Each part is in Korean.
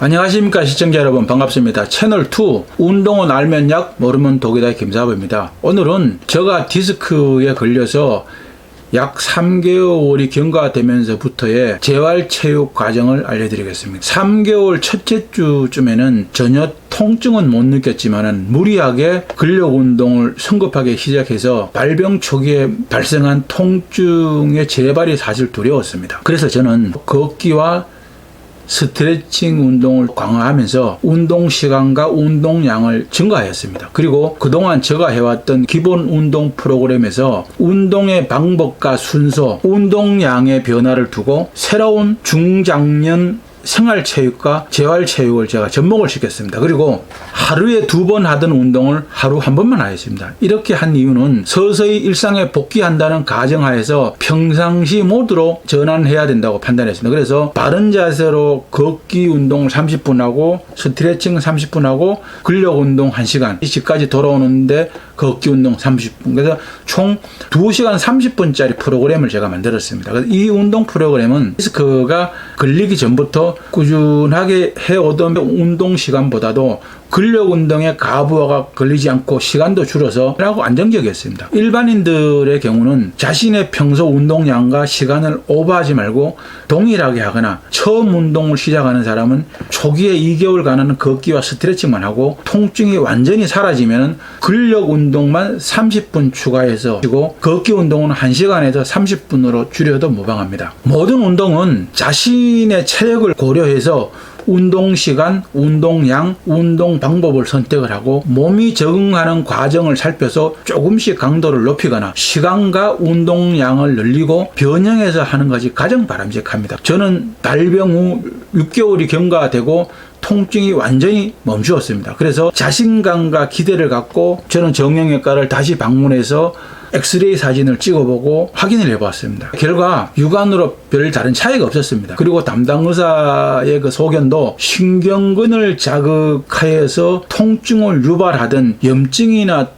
안녕하십니까 시청자 여러분, 반갑습니다. 채널2 운동은 알면 약 모르면 독이다 김사부입니다. 오늘은 제가 디스크에 걸려서 약 3개월이 경과되면서부터의 재활체육 과정을 알려드리겠습니다. 3개월 첫째 주쯤에는 전혀 통증은 못 느꼈지만 무리하게 근력운동을 성급하게 시작해서 발병 초기에 발생한 통증의 재발이 사실 두려웠습니다. 그래서 저는 걷기와 스트레칭 운동을 강화하면서 운동 시간과 운동량을 증가하였습니다. 그리고 그동안 제가 해왔던 기본 운동 프로그램에서 운동의 방법과 순서, 운동량의 변화를 두고 새로운 중장년 생활체육과 재활체육을 제가 접목을 시켰습니다. 그리고 하루에 2번 하던 운동을 하루 1번만 하였습니다. 이렇게 한 이유는 서서히 일상에 복귀한다는 가정하에서 평상시 모드로 전환해야 된다고 판단했습니다. 그래서 바른 자세로 걷기 운동을 30분 하고 스트레칭 30분 하고 근력 운동 1시간, 집까지 돌아오는데 걷기 운동 30분, 그래서 총 2시간 30분짜리 프로그램을 제가 만들었습니다. 그래서 이 운동 프로그램은 디스크가 걸리기 전부터 꾸준하게 해오던 운동 시간보다도 근력 운동에 가부하가 걸리지 않고 시간도 줄어서 라고 안정적이었습니다. 일반인들의 경우는 자신의 평소 운동량과 시간을 오버하지 말고 동일하게 하거나 처음 운동을 시작하는 사람은 초기에 2개월간은 걷기와 스트레칭만 하고 통증이 완전히 사라지면 근력 운동만 30분 추가해서 하고 걷기 운동은 1시간에서 30분으로 줄여도 무방합니다. 모든 운동은 자신의 체력을 고려해서 운동 시간, 운동량, 운동 방법을 선택을 하고 몸이 적응하는 과정을 살펴서 조금씩 강도를 높이거나 시간과 운동량을 늘리고 변형해서 하는 것이 가장 바람직합니다. 저는 발병 후 6개월이 경과되고 통증이 완전히 멈추었습니다. 그래서 자신감과 기대를 갖고 저는 정형외과를 다시 방문해서 엑스레이 사진을 찍어보고 확인을 해봤습니다. 결과 육안으로 별 다른 차이가 없었습니다. 그리고 담당 의사의 그 소견도 신경근을 자극하여서 통증을 유발하던 염증이나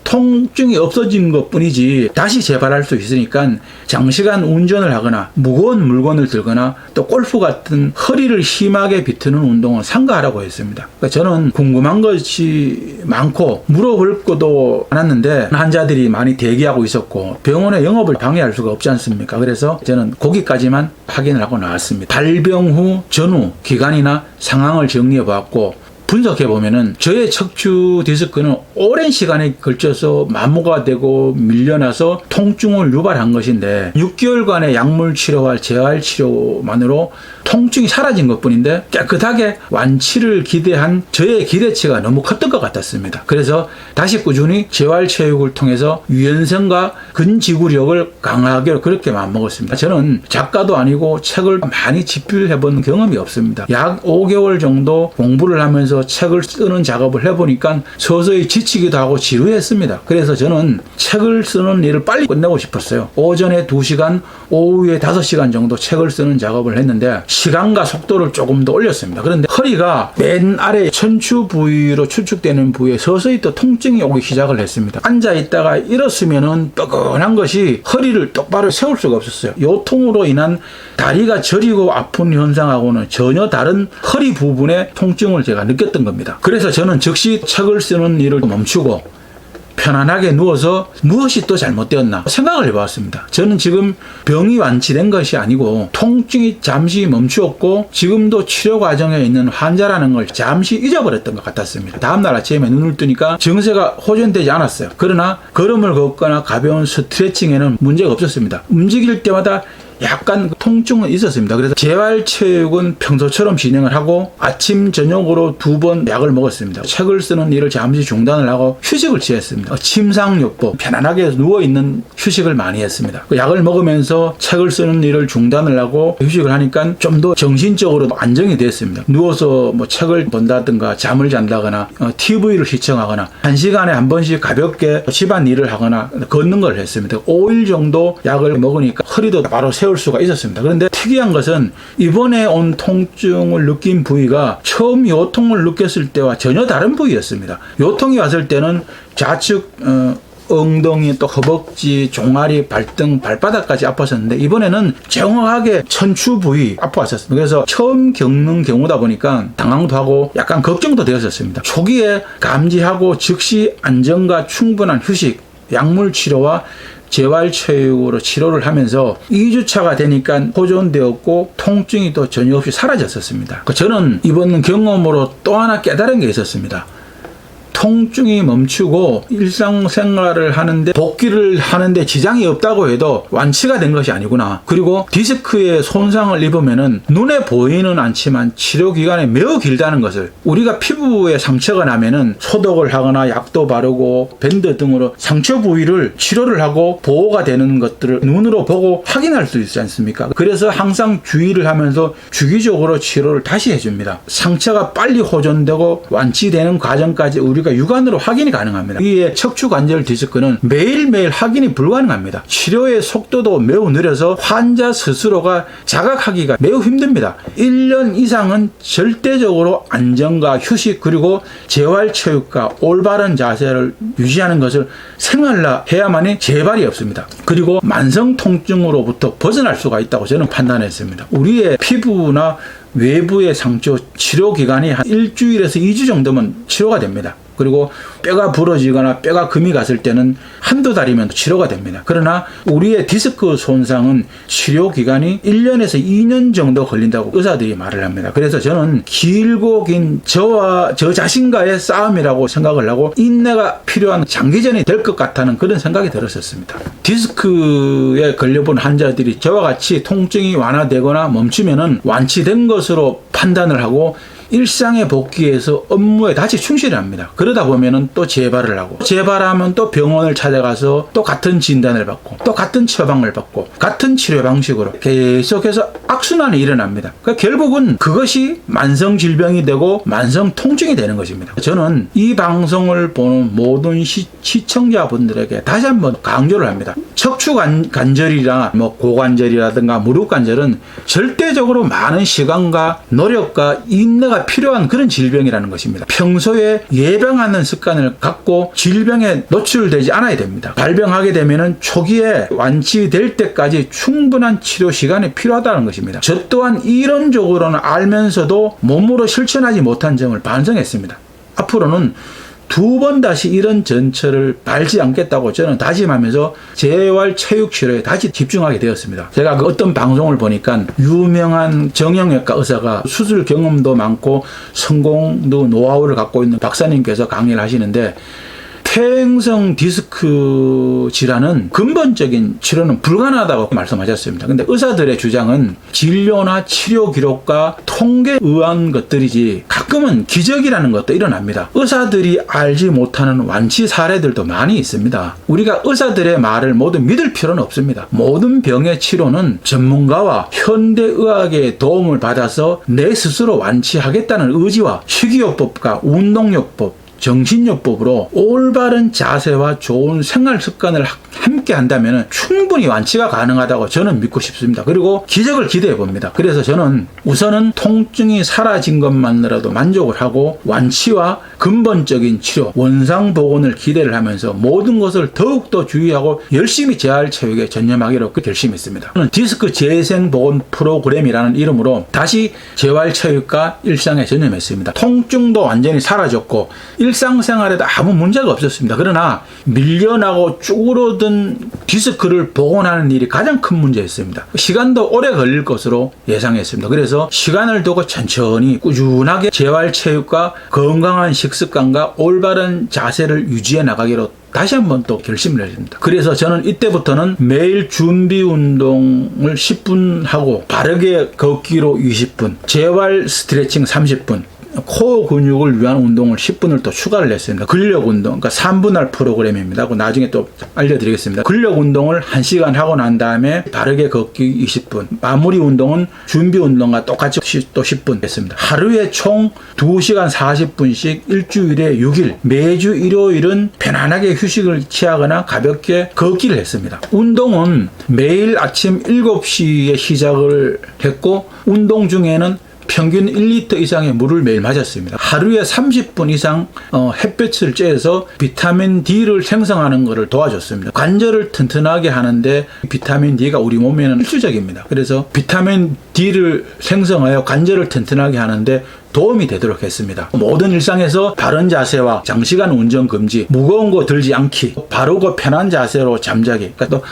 통증이 없어진 것 뿐이지 다시 재발할 수 있으니까 장시간 운전을 하거나 무거운 물건을 들거나 또 골프 같은 허리를 심하게 비트는 운동은 삼가하라고 했습니다. 그러니까 저는 궁금한 것이 많고 물어볼 것도 많았는데 환자들이 많이 대기하고 있었고 병원의 영업을 방해할 수가 없지 않습니까? 그래서 저는 거기까지만 확인을 하고 나왔습니다. 발병 후 전후 기간이나 상황을 정리해 보았고 분석해보면은 저의 척추 디스크는 오랜 시간에 걸쳐서 마모가 되고 밀려나서 통증을 유발한 것인데 6개월간의 약물 치료와 재활 치료만으로 통증이 사라진 것뿐인데 깨끗하게 완치를 기대한 저의 기대치가 너무 컸던 것 같았습니다. 그래서 다시 꾸준히 재활 체육을 통해서 유연성과 근지구력을 강하게 그렇게 마음먹었습니다. 저는 작가도 아니고 책을 많이 집필해본 경험이 없습니다. 약 5개월 정도 공부를 하면서 책을 쓰는 작업을 해보니까 서서히 지치기도 하고 지루했습니다. 그래서 저는 책을 쓰는 일을 빨리 끝내고 싶었어요. 오전에 2시간, 오후에 5시간 정도 책을 쓰는 작업을 했는데 시간과 속도를 조금 더 올렸습니다. 그런데 허리가 맨 아래 천추 부위로 추측되는 부위에 서서히 또 통증이 오기 시작을 했습니다. 앉아있다가 일었으면은 뻐근한 것이 허리를 똑바로 세울 수가 없었어요. 요통으로 인한 다리가 저리고 아픈 현상하고는 전혀 다른 허리 부분의 통증을 제가 느꼈던 겁니다. 그래서 저는 즉시 책을 쓰는 일을 멈추고 편안하게 누워서 무엇이 또 잘못되었나 생각을 해봤습니다. 저는 지금 병이 완치된 것이 아니고 통증이 잠시 멈추었고 지금도 치료 과정에 있는 환자라는 걸 잠시 잊어버렸던 것 같았습니다. 다음날 아침에 눈을 뜨니까 증세가 호전되지 않았어요. 그러나 걸음을 걷거나 가벼운 스트레칭에는 문제가 없었습니다. 움직일 때마다 약간 통증은 있었습니다. 그래서 재활체육은 평소처럼 진행을 하고 아침 저녁으로 2번 약을 먹었습니다. 책을 쓰는 일을 잠시 중단을 하고 휴식을 취했습니다. 침상요법, 편안하게 누워있는 휴식을 많이 했습니다. 약을 먹으면서 책을 쓰는 일을 중단을 하고 휴식을 하니까 좀 더 정신적으로 안정이 됐습니다. 누워서 뭐 책을 본다든가 잠을 잔다거나 TV를 시청하거나 1시간에 한 번씩 가볍게 집안 일을 하거나 걷는 걸 했습니다. 5일 정도 약을 먹으니까 허리도 바로 세울 수가 있었습니다. 그런데 특이한 것은 이번에 온 통증을 느낀 부위가 처음 요통을 느꼈을 때와 전혀 다른 부위였습니다. 요통이 왔을 때는 좌측 엉덩이, 또 허벅지, 종아리, 발등, 발바닥까지 아팠었는데 이번에는 정확하게 척추 부위 아파왔었습니다. 그래서 처음 겪는 경우다 보니까 당황도 하고 약간 걱정도 되었었습니다. 초기에 감지하고 즉시 안정과 충분한 휴식, 약물 치료와 재활체육으로 치료를 하면서 2주차가 되니까 호전되었고 통증이 또 전혀 없이 사라졌었습니다. 저는 이번 경험으로 또 하나 깨달은 게 있었습니다. 통증이 멈추고 일상생활을 하는데 복귀를 하는데 지장이 없다고 해도 완치가 된 것이 아니구나. 그리고 디스크에 손상을 입으면은 눈에 보이는 않지만 치료 기간이 매우 길다는 것을, 우리가 피부에 상처가 나면은 소독을 하거나 약도 바르고 밴드 등으로 상처 부위를 치료를 하고 보호가 되는 것들을 눈으로 보고 확인할 수 있지 않습니까? 그래서 항상 주의를 하면서 주기적으로 치료를 다시 해줍니다. 상처가 빨리 호전되고 완치되는 과정까지 우리가 육안으로 확인이 가능합니다. 이에 척추관절 디스크는 매일매일 확인이 불가능합니다. 치료의 속도도 매우 느려서 환자 스스로가 자각하기가 매우 힘듭니다. 1년 이상은 절대적으로 안정과 휴식 그리고 재활체육과 올바른 자세를 유지하는 것을 생활화 해야만이 재발이 없습니다. 그리고 만성 통증으로부터 벗어날 수가 있다고 저는 판단했습니다. 우리의 피부나 외부의 상처 치료 기간이 한 일주일에서 2주 정도면 치료가 됩니다. 그리고 뼈가 부러지거나 뼈가 금이 갔을 때는 한두 달이면 치료가 됩니다. 그러나 우리의 디스크 손상은 치료 기간이 1년에서 2년 정도 걸린다고 의사들이 말을 합니다. 그래서 저는 길고 긴 저와 저 자신과의 싸움이라고 생각을 하고 인내가 필요한 장기전이 될 것 같다는 그런 생각이 들었었습니다. 디스크에 걸려본 환자들이 저와 같이 통증이 완화되거나 멈추면은 완치된 것으로 판단을 하고 일상에 복귀해서 업무에 다시 충실을 합니다. 그러다 보면은 또 재발을 하고, 재발하면 또 병원을 찾아가서 또 같은 진단을 받고, 또 같은 처방을 받고, 같은 치료 방식으로 계속해서 악순환이 일어납니다. 그러니까 결국은 그것이 만성 질병이 되고 만성 통증이 되는 것입니다. 저는 이 방송을 보는 모든 시청자분들에게 다시 한번 강조를 합니다. 척추관절이나 고관절이라든가 무릎관절은 절대적으로 많은 시간과 노력과 인내가 필요한 그런 질병이라는 것입니다. 평소에 예방하는 습관을 갖고 질병에 노출되지 않아야 됩니다. 발병하게 되면은 초기에 완치될 때까지 충분한 치료 시간이 필요하다는 것입니다. 저 또한 이론적으로는 알면서도 몸으로 실천하지 못한 점을 반성했습니다. 앞으로는 2번 다시 이런 전철을 밟지 않겠다고 저는 다짐하면서 재활체육치료에 다시 집중하게 되었습니다. 제가 어떤 방송을 보니까 유명한 정형외과 의사가 수술 경험도 많고 성공도 노하우를 갖고 있는 박사님께서 강의를 하시는데, 퇴행성 디스크 질환은 근본적인 치료는 불가능하다고 말씀하셨습니다. 근데 의사들의 주장은 진료나 치료 기록과 통계에 의한 것들이지 가끔은 기적이라는 것도 일어납니다. 의사들이 알지 못하는 완치 사례들도 많이 있습니다. 우리가 의사들의 말을 모두 믿을 필요는 없습니다. 모든 병의 치료는 전문가와 현대의학의 도움을 받아서 내 스스로 완치하겠다는 의지와 식이요법과 운동요법, 정신요법으로 올바른 자세와 좋은 생활 습관을 함께 한다면 충분히 완치가 가능하다고 저는 믿고 싶습니다. 그리고 기적을 기대해 봅니다. 그래서 저는 우선은 통증이 사라진 것만으로도 만족을 하고 완치와 근본적인 치료, 원상 복원을 기대를 하면서 모든 것을 더욱더 주의하고 열심히 재활체육에 전념하기로 결심했습니다. 저는 디스크 재생복원 프로그램이라는 이름으로 다시 재활체육과 일상에 전념했습니다. 통증도 완전히 사라졌고 일상생활에도 아무 문제가 없었습니다. 그러나 밀려나고 쭈그러든 디스크를 복원하는 일이 가장 큰 문제였습니다. 시간도 오래 걸릴 것으로 예상했습니다. 그래서 시간을 두고 천천히 꾸준하게 재활체육과 건강한 식습관과 올바른 자세를 유지해 나가기로 다시 한번 또 결심을 했습니다. 그래서 저는 이때부터는 매일 준비 운동을 10분 하고 바르게 걷기로 20분, 재활 스트레칭 30분, 코어 근육을 위한 운동을 10분을 또 추가를 했습니다. 근력 운동, 그러니까 3분할 프로그램입니다. 나중에 또 알려드리겠습니다. 근력 운동을 1시간 하고 난 다음에 바르게 걷기 20분, 마무리 운동은 준비 운동과 똑같이 또 10분 했습니다. 하루에 총 2시간 40분씩 일주일에 6일, 매주 일요일은 편안하게 휴식을 취하거나 가볍게 걷기를 했습니다. 운동은 매일 아침 7시에 시작을 했고 운동 중에는 평균 1리터 이상의 물을 매일 마셨습니다. 하루에 30분 이상 햇볕을 쬐서 비타민 D를 생성하는 것을 도와줬습니다. 관절을 튼튼하게 하는데 비타민 D가 우리 몸에는 필수적입니다. 그래서 비타민 D를 생성하여 관절을 튼튼하게 하는데 도움이 되도록 했습니다. 모든 일상에서 바른 자세와 장시간 운전 금지, 무거운 거 들지 않기, 바르고 편한 자세로 잠자기, 그러니까 또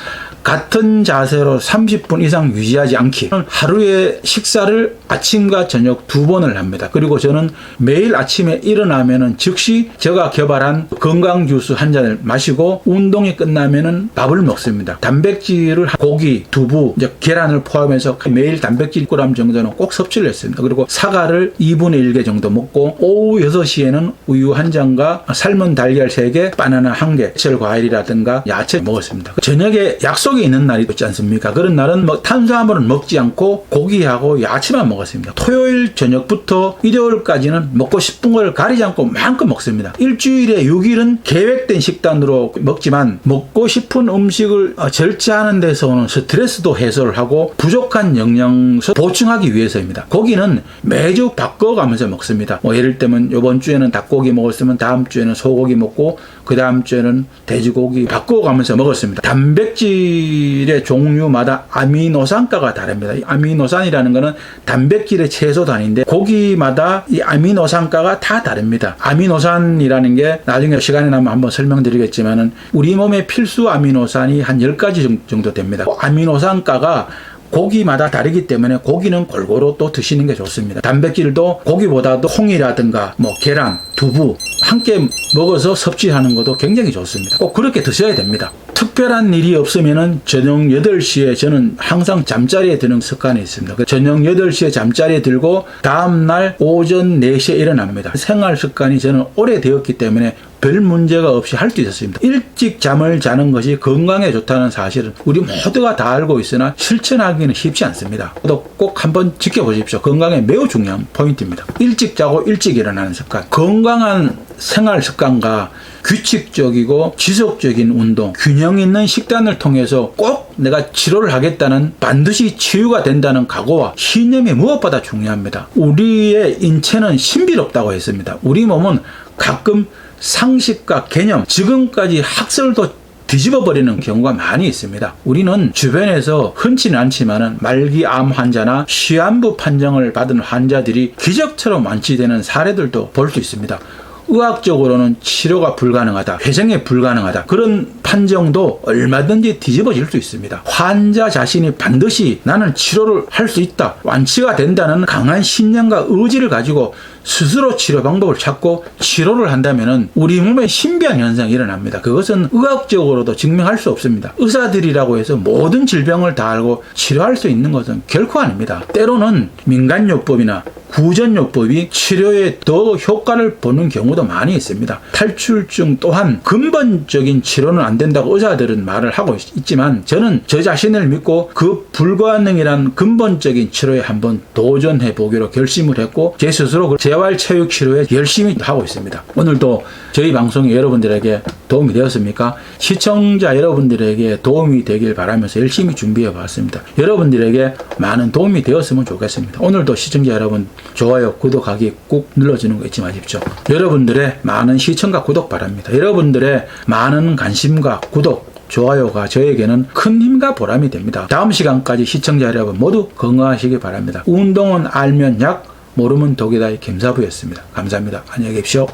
같은 자세로 30분 이상 유지하지 않기. 하루에 식사를 아침과 저녁 2번을 합니다. 그리고 저는 매일 아침에 일어나면은 즉시 제가 개발한 건강 주스 한 잔을 마시고 운동이 끝나면은 밥을 먹습니다. 단백질을 고기, 두부, 계란을 포함해서 매일 단백질 1g 정도는 꼭 섭취를 했습니다. 그리고 사과를 2분의 1개 정도 먹고 오후 6시에는 우유 한 잔과 삶은 달걀 3개, 바나나 1개, 제철 과일이라든가 야채 먹었습니다. 저녁에 약속이 있는 날이 있지 않습니까? 그런 날은 탄수화물은 먹지 않고 고기하고 야채만 먹었습니다. 토요일 저녁부터 일요일까지는 먹고 싶은 걸 가리지 않고 마음껏 먹습니다. 일주일에 6일은 계획된 식단으로 먹지만 먹고 싶은 음식을 절제하는 데서 오는 스트레스도 해소를 하고 부족한 영양소 보충하기 위해서입니다. 고기는 매주 바꿔가면서 먹습니다. 예를 들면 이번 주에는 닭고기 먹었으면 다음 주에는 소고기 먹고 그 다음 주에는 돼지고기 바꿔가면서 먹었습니다. 단백질의 종류마다 아미노산가가 다릅니다. 이 아미노산이라는 것은 단백질의 채소 단위인데 고기마다 이 아미노산가가 다 다릅니다. 아미노산이라는 게 나중에 시간이 나면 한번 설명드리겠지만은 우리 몸의 필수 아미노산이 한 10가지 정도 됩니다. 아미노산가가 고기마다 다르기 때문에 고기는 골고루 또 드시는 게 좋습니다. 단백질도 고기보다도 콩이라든가 계란, 두부 함께 먹어서 섭취하는 것도 굉장히 좋습니다. 꼭 그렇게 드셔야 됩니다. 특별한 일이 없으면은 저녁 8시에 저는 항상 잠자리에 드는 습관이 있습니다. 저녁 8시에 잠자리에 들고 다음날 오전 4시에 일어납니다. 생활 습관이 저는 오래되었기 때문에 별 문제가 없이 할 수 있었습니다. 일찍 잠을 자는 것이 건강에 좋다는 사실은 우리 모두가 다 알고 있으나 실천하기는 쉽지 않습니다. 꼭 한번 지켜보십시오. 건강에 매우 중요한 포인트입니다. 일찍 자고 일찍 일어나는 습관. 건강한 생활 습관과 규칙적이고 지속적인 운동, 균형 있는 식단을 통해서 꼭 내가 치료를 하겠다는 반드시 치유가 된다는 각오와 신념이 무엇보다 중요합니다. 우리의 인체는 신비롭다고 했습니다. 우리 몸은 가끔 상식과 개념, 지금까지 학설도 뒤집어 버리는 경우가 많이 있습니다. 우리는 주변에서 흔치는 않지만은 말기 암 환자나 시한부 판정을 받은 환자들이 기적처럼 완치되는 사례들도 볼 수 있습니다. 의학적으로는 치료가 불가능하다, 회생이 불가능하다, 그런 판정도 얼마든지 뒤집어질 수 있습니다. 환자 자신이 반드시 나는 치료를 할 수 있다, 완치가 된다는 강한 신념과 의지를 가지고 스스로 치료 방법을 찾고 치료를 한다면 우리 몸에 신비한 현상이 일어납니다. 그것은 의학적으로도 증명할 수 없습니다. 의사들이라고 해서 모든 질병을 다 알고 치료할 수 있는 것은 결코 아닙니다. 때로는 민간요법이나 구전요법이 치료에 더 효과를 보는 경우도 많이 있습니다. 탈출증 또한 근본적인 치료는 안 된다고 의사들은 말을 하고 있지만 저는 저 자신을 믿고 그 불가능이란 근본적인 치료에 한번 도전해 보기로 결심을 했고 제 스스로 재활체육치료에 열심히 하고 있습니다. 오늘도 저희 방송이 여러분들에게 도움이 되었습니까? 시청자 여러분들에게 도움이 되길 바라면서 열심히 준비해 봤습니다. 여러분들에게 많은 도움이 되었으면 좋겠습니다. 오늘도 시청자 여러분 좋아요, 구독하기 꼭 눌러주는 거 잊지 마십시오. 여러분들의 많은 시청과 구독 바랍니다. 여러분들의 많은 관심과 구독, 좋아요가 저에게는 큰 힘과 보람이 됩니다. 다음 시간까지 시청자 여러분 모두 건강하시기 바랍니다. 운동은 알면 약, 모르면 독이다의 김사부였습니다. 감사합니다. 안녕히 계십시오.